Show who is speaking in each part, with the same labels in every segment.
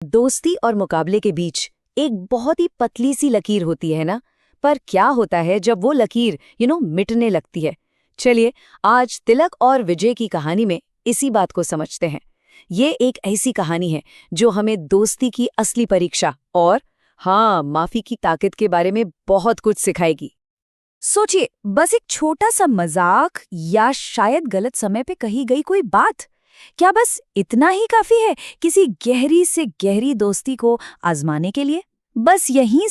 Speaker 1: दोस्ती और मुकाबले के बीच एक बहुत ही पतली सी लकीर होती है ना। पर क्या होता है जब वो लकीर मिटने लगती है। चलिए, आज तिलक और विजय की कहानी में इसी बात को समझते हैं। ये एक ऐसी कहानी है जो हमें दोस्ती की असली परीक्षा और हाँ, माफी की ताकत के बारे में बहुत कुछ सिखाएगी। सोचिए, बस एक छोटा सा मजाक या शायद गलत समय पे कही गई कोई बात, क्या बस इतना ही काफी है किसी गहरी से गहरी दोस्ती को आजमाने के लिए? बस यहीं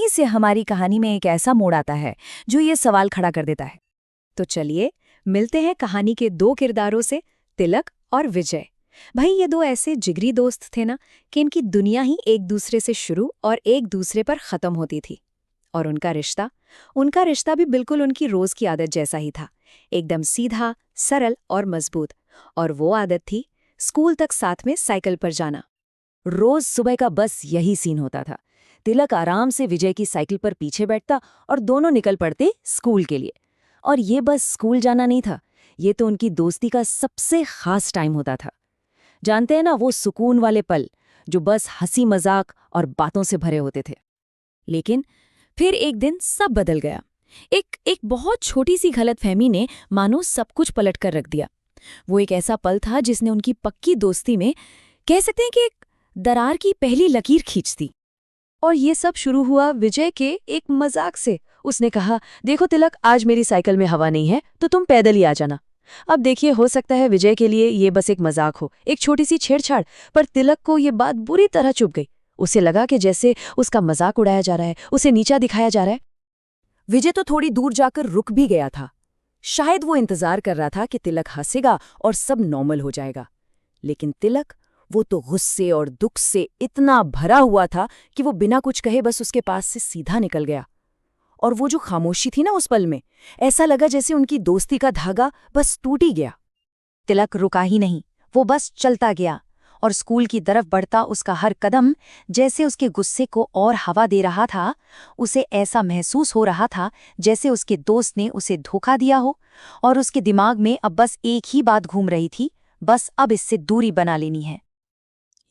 Speaker 1: से हमारी कहानी में एक ऐसा मोड़ आता है जो ये सवाल खड़ा कर देता है। तो चलिए, मिलते हैं कहानी के दो किरदारों से, तिलक और विजय। भाई, ये दो ऐसे जिगरी दोस्त थे ना कि इनकी दुनिया ही एक दूसरे से शुरू और एक दूसरे पर खत्म होती थी। और उनका रिश्ता भी बिल्कुल उनकी रोज की आदत जैसा ही था, एकदम सीधा, सरल और मजबूत। और वो आदत थी स्कूल तक साथ में साइकिल पर जाना। रोज सुबह का बस यही सीन होता था। तिलक आराम से विजय की साइकिल पर पीछे बैठता और दोनों निकल पड़ते स्कूल के लिए। और ये बस स्कूल जाना नहीं था, ये तो उनकी दोस्ती का सबसे खास टाइम होता था। जानते हैं ना, वो सुकून वाले पल जो बस हंसी मजाक और बातों से भरे होते थे। लेकिन फिर एक दिन सब बदल गया। एक बहुत छोटी सी गलतफहमी ने मानो सब कुछ पलट कर रख दिया। वो एक ऐसा पल था जिसने उनकी पक्की दोस्ती में, कह सकते हैं कि एक दरार की पहली लकीर खींच दी। और ये सब शुरू हुआ विजय के एक मजाक से। उसने कहा, देखो तिलक, आज मेरी साइकिल में हवा नहीं है तो तुम पैदल ही आ जाना। अब देखिए, हो सकता है विजय के लिए ये बस एक मजाक हो, एक छोटी सी छेड़छाड़, पर तिलक को ये बात बुरी तरह चुभ गई। उसे लगा कि जैसे उसका मजाक उड़ाया जा रहा है, उसे नीचा दिखाया जा रहा है। विजय तो थोड़ी दूर जाकर रुक भी गया था। शायद वो इंतजार कर रहा था कि तिलक हंसेगा और सब नॉर्मल हो जाएगा। लेकिन तिलक, वो तो गुस्से और दुख से इतना भरा हुआ था कि वो बिना कुछ कहे बस उसके पास से सीधा निकल गया। और वो जो खामोशी थी ना उस पल में, ऐसा लगा जैसे उनकी दोस्ती का धागा बस टूट ही गया। तिलक रुका ही नहीं, वो बस चलता गया। और स्कूल की तरफ बढ़ता उसका हर कदम जैसे उसके गुस्से को और हवा दे रहा था। उसे ऐसा महसूस हो रहा था जैसे उसके दोस्त ने उसे धोखा दिया हो, और उसके दिमाग में अब बस एक ही बात घूम रही थी, बस अब इससे दूरी बना लेनी है।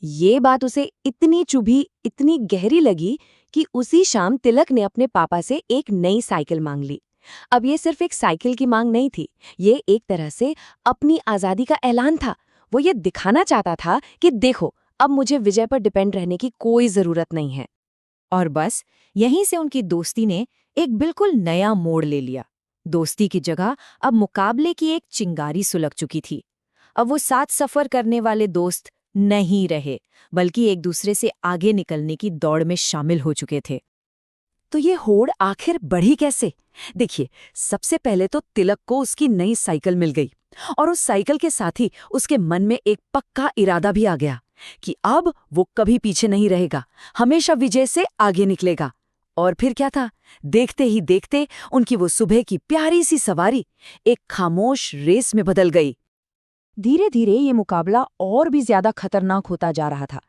Speaker 1: ये बात उसे इतनी चुभी, इतनी गहरी लगी कि उसी शाम तिलक ने अपने पापा से एक नई साइकिल मांग ली। अब ये सिर्फ एक साइकिल की मांग नहीं थी, ये एक तरह से अपनी आज़ादी का ऐलान था। वो ये दिखाना चाहता था कि देखो, अब मुझे विजय पर डिपेंड रहने की कोई जरूरत नहीं है। और बस यहीं से उनकी दोस्ती ने एक बिल्कुल नया मोड़ ले लिया। दोस्ती की जगह अब मुकाबले की एक चिंगारी सुलग चुकी थी। अब वो साथ सफर करने वाले दोस्त नहीं रहे, बल्कि एक दूसरे से आगे निकलने की दौड़ में शामिल हो चुके थे। तो ये होड़ आखिर बढ़ी कैसे? देखिए, सबसे पहले तो तिलक को उसकी नई साइकिल मिल गई, और उस साइकिल के साथ ही उसके मन में एक पक्का इरादा भी आ गया कि अब वो कभी पीछे नहीं रहेगा, हमेशा विजय से आगे निकलेगा। और फिर क्या था, देखते ही देखते उनकी वो सुबह की प्यारी सी सवारी एक खामोश रेस में बदल गई। धीरे धीरे ये मुकाबला और भी ज्यादा खतरनाक होता जा रहा था।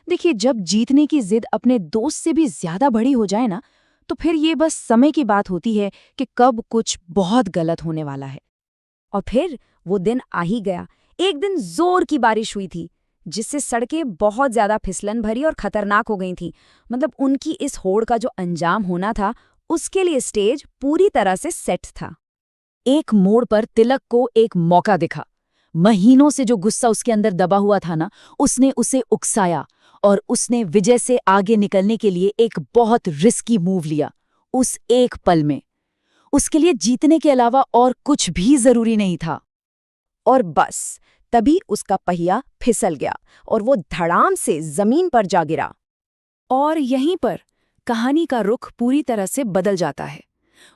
Speaker 1: देखिए, जब जीतने की जिद अपने दोस्त से भी ज्यादा बड़ी हो जाए ना, तो फिर ये बस समय की बात होती है कि कब कुछ बहुत गलत होने वाला है। और फिर वो दिन आ ही गया। एक दिन जोर की बारिश हुई थी, जिससे सड़कें बहुत ज्यादा फिसलन भरी और खतरनाक हो गई थीं। मतलब उनकी इस होड़ का जो अंजाम होना था, उसके लिए स्टेज पूरी तरह से सेट था। एक मोड़ पर तिलक को एक मौका दिखा। महीनों से जो गुस्सा उसके अंदर दबा हुआ था ना, उसने उसे उकसाया, और उसने विजय से आगे निकलने के लिए एक बहुत रिस्की मूव लिया। उस एक पल में उसके लिए जीतने के अलावा और कुछ भी जरूरी नहीं था। और बस तभी उसका पहिया फिसल गया और वो धड़ाम से जमीन पर जा गिरा। और यहीं पर कहानी का रुख पूरी तरह से बदल जाता है।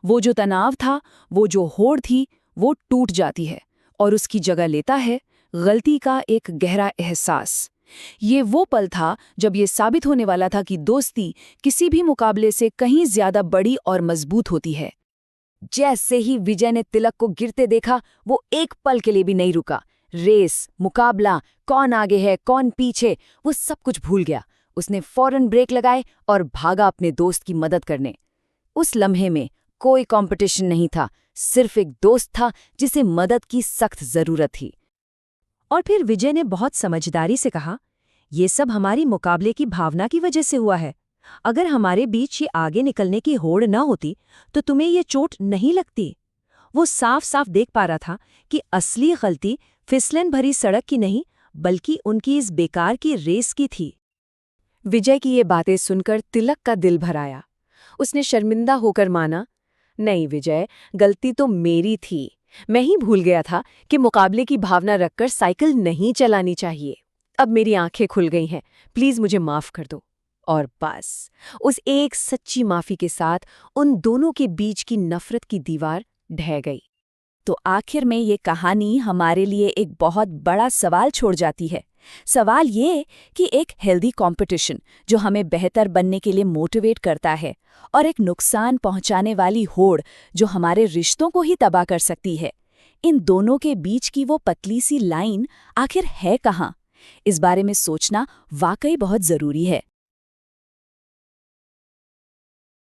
Speaker 1: वो जो तनाव था, वो जो होड़ थी, वो टूट जाती है, और उसकी जगह लेता है गलती का एक गहरा एहसास। ये वो पल था जब ये साबित होने वाला था कि दोस्ती किसी भी मुकाबले से कहीं ज्यादा बड़ी और मजबूत होती है। जैसे ही विजय ने तिलक को गिरते देखा, वो एक पल के लिए भी नहीं रुका। रेस, मुकाबला, कौन आगे है कौन पीछे, वो सब कुछ भूल गया। उसने फौरन ब्रेक लगाए और भागा अपने दोस्त की मदद करने। उस लम्हे में कोई कंपटीशन नहीं था, सिर्फ एक दोस्त था जिसे मदद की सख्त जरूरत थी। और फिर विजय ने बहुत समझदारी से कहा, ये सब हमारी मुकाबले की भावना की वजह से हुआ है। अगर हमारे बीच ये आगे निकलने की होड़ न होती तो तुम्हें ये चोट नहीं लगती। वो साफ साफ देख पा रहा था कि असली गलती फिसलन भरी सड़क की नहीं, बल्कि उनकी इस बेकार की रेस की थी। विजय की ये बातें सुनकर तिलक का दिल भर आया। उसने शर्मिंदा होकर माना, नहीं विजय, गलती तो मेरी थी। मैं ही भूल गया था कि मुकाबले की भावना रखकर साइकिल नहीं चलानी चाहिए। अब मेरी आंखें खुल गई हैं, प्लीज मुझे माफ कर दो। और बस उस एक सच्ची माफी के साथ उन दोनों के बीच की नफरत की दीवार ढह गई। तो आखिर में ये कहानी हमारे लिए एक बहुत बड़ा सवाल छोड़ जाती है। सवाल ये कि एक हेल्दी कंपटीशन जो हमें बेहतर बनने के लिए मोटिवेट करता है, और एक नुकसान पहुंचाने वाली होड़ जो हमारे रिश्तों को ही तबाह कर सकती है, इन दोनों के बीच की वो पतली सी लाइन आखिर है कहाँ? इस बारे में सोचना वाकई बहुत जरूरी है।